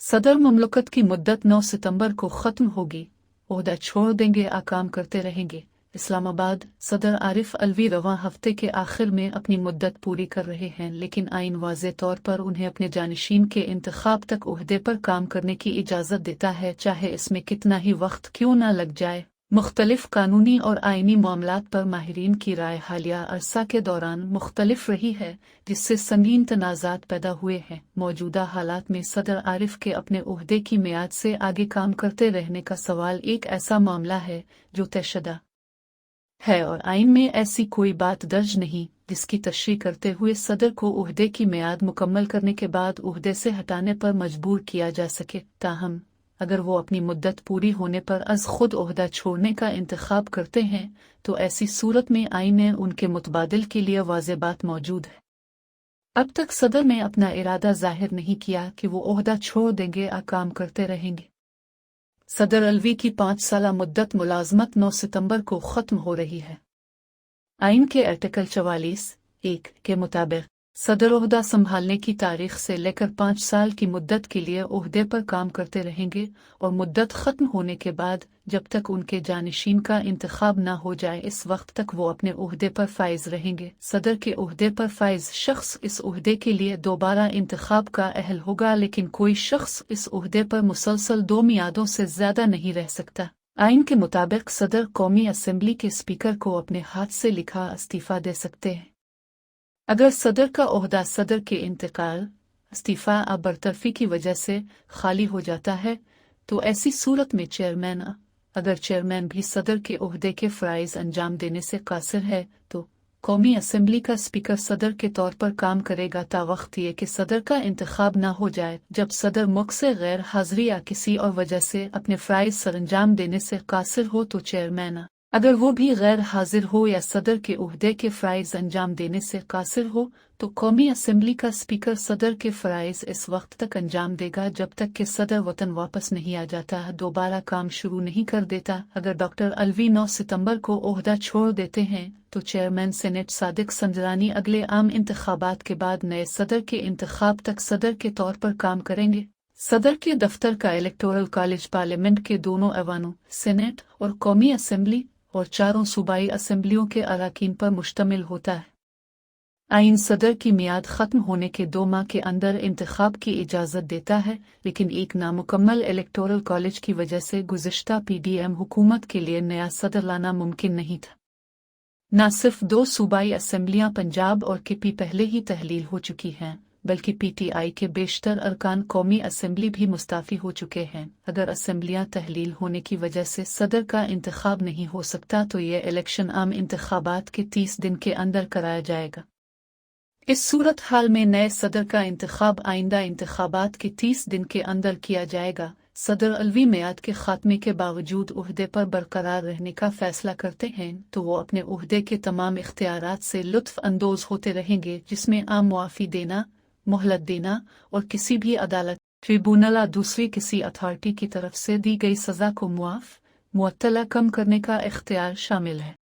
सदर मुमलकत की मुद्दत 9 सितंबर को ख़त्म होगी, ओहदा छोड़ देंगे, काम करते रहेंगे। इस्लामाबाद। सदर आरिफ अलवी रवां हफ्ते के आखिर में अपनी मुद्दत पूरी कर रहे हैं, लेकिन आइन वाज़े तौर पर उन्हें अपने जानिशीन के इंतखाब तक ओहदे पर काम करने की इजाज़त देता है, चाहे इसमें कितना ही वक्त क्यों न लग जाए। मुख्तलिफ कानूनी और आइनी मामलात पर माहिरीन की राय हालिया अरसा के दौरान मुख्तलिफ रही है, जिससे संगीन तनाज़ात पैदा हुए हैं। मौजूदा हालात में सदर आरिफ के अपने ओहदे की मियाद से आगे काम करते रहने का सवाल एक ऐसा मामला है जो तयशुदा है और आइन में ऐसी कोई बात दर्ज नहीं जिसकी तशरीह करते हुए सदर को ओहदे की मियाद मुकम्मल करने के बाद ओहदे से हटाने पर मजबूर किया जा सके। ताहम अगर वो अपनी मुद्दत पूरी होने पर अज़ खुद ओहदा छोड़ने का इंतखाब करते हैं तो ऐसी सूरत में आइन में उनके मुतबादिल के लिए वाज़ेह बात मौजूद है। अब तक सदर ने अपना इरादा जाहिर नहीं किया कि वो ओहदा छोड़ देंगे या काम करते रहेंगे। सदर अलवी की 5 साला मुद्दत मुलाजमत 9 सितंबर को ख़त्म हो रही है। आइन के आर्टिकल 44(1) के मुताबिक सदर ओहदा संभालने की तारीख से लेकर 5 साल की मुद्दत के लिए ओहदे पर काम करते रहेंगे और मुद्दत ख़त्म होने के बाद जब तक उनके जानिशीन का इंतखाब न हो जाए इस वक्त तक वो अपने ओहदे पर फाइज रहेंगे। सदर के ओहदे पर फाइज शख्स इस ओहदे के लिए दोबारा इंतखाब का अहल होगा, लेकिन कोई शख्स इस ओहदे पर मुसलसल 2 मियादों से ज़्यादा नहीं रह सकता। आइन के मुताबिक सदर कौमी असम्बली के स्पीकर को अपने हाथ से लिखा इस्तीफ़ा दे सकते हैं। अगर सदर का ओहदा सदर के इंतकाल, इस्तीफ़ा या बरतरफी की वजह से खाली हो जाता है तो ऐसी सूरत में चेयरमैन, अगर चेयरमैन भी सदर के ओहदे के फ़राइज़ अंजाम देने से कासिर है तो कौमी असम्बली का स्पीकर सदर के तौर पर काम करेगा तावक्त ये कि सदर का इंतखाब न हो जाए। जब सदर मुल्क से गैर हाज़िरी या किसी और वजह से अपने फ़राइज़ सरअंजाम देने से कासिर हो तो चेयरमैन, अगर वो भी गैर हाजिर हो या सदर के ओहदे के फ़राइज़ अंजाम देने से कासिर हो तो कौमी असम्बली का स्पीकर सदर के फ़राइज़ इस वक्त तक अंजाम देगा जब तक कि सदर वतन वापस नहीं आ जाता, दोबारा काम शुरू नहीं कर देता। अगर डॉक्टर अलवी 9 सितंबर को ओहदा छोड़ देते हैं तो चेयरमैन सेनेट सादिक संजरानी अगले आम इंतखाबात के बाद नए सदर के इंतखाब तक सदर के तौर पर काम करेंगे। सदर के दफ्तर का इलेक्टोरल कॉलेज पार्लियामेंट के दोनों ऐवानों, सेनेट और कौमी असम्बली और 4 सूबाई असम्बलियों के अराकीन पर मुश्तमिल होता है। आइन सदर की मियाद ख़त्म होने के 2 माह के अंदर इंतखाब की इजाज़त देता है, लेकिन एक नामुकम्मल इलेक्टोरल कॉलेज की वजह से गुज़िश्ता PDM हुकूमत के लिए नया सदर लाना मुमकिन नहीं था। न सिर्फ 2 सूबाई असम्बलियाँ पंजाब और KP पहले ही तहलील हो चुकी हैं, बल्कि PTI के बेशतर अरकान कौमी असम्बली भी मुस्ताफ़ी हो चुके हैं। अगर असम्बलियाँ तहलील होने की वजह से सदर का इंतखाब नहीं हो सकता तो ये इलेक्शन आम इंतखाबात के 30 दिन के अंदर कराया जाएगा। इस सूरत हाल में नए सदर का इंतखाब आइंदा इंतखाबात के 30 दिन के अंदर किया जाएगा। सदर अलवी मियाद के खात्मे के बावजूद ओहदे पर बरकरार रहने का फैसला करते हैं तो वो अपने ओहदे के तमाम इख्तियारात से लुत्फ़ अंदोज़ होते रहेंगे, जिसमें आम मुआफ़ी देना, मोहलत देना और किसी भी अदालत, ट्रिब्यूनल या दूसरी किसी अथॉरिटी की तरफ से दी गई सज़ा को मुअत्तला कम करने का इख्तियार शामिल है।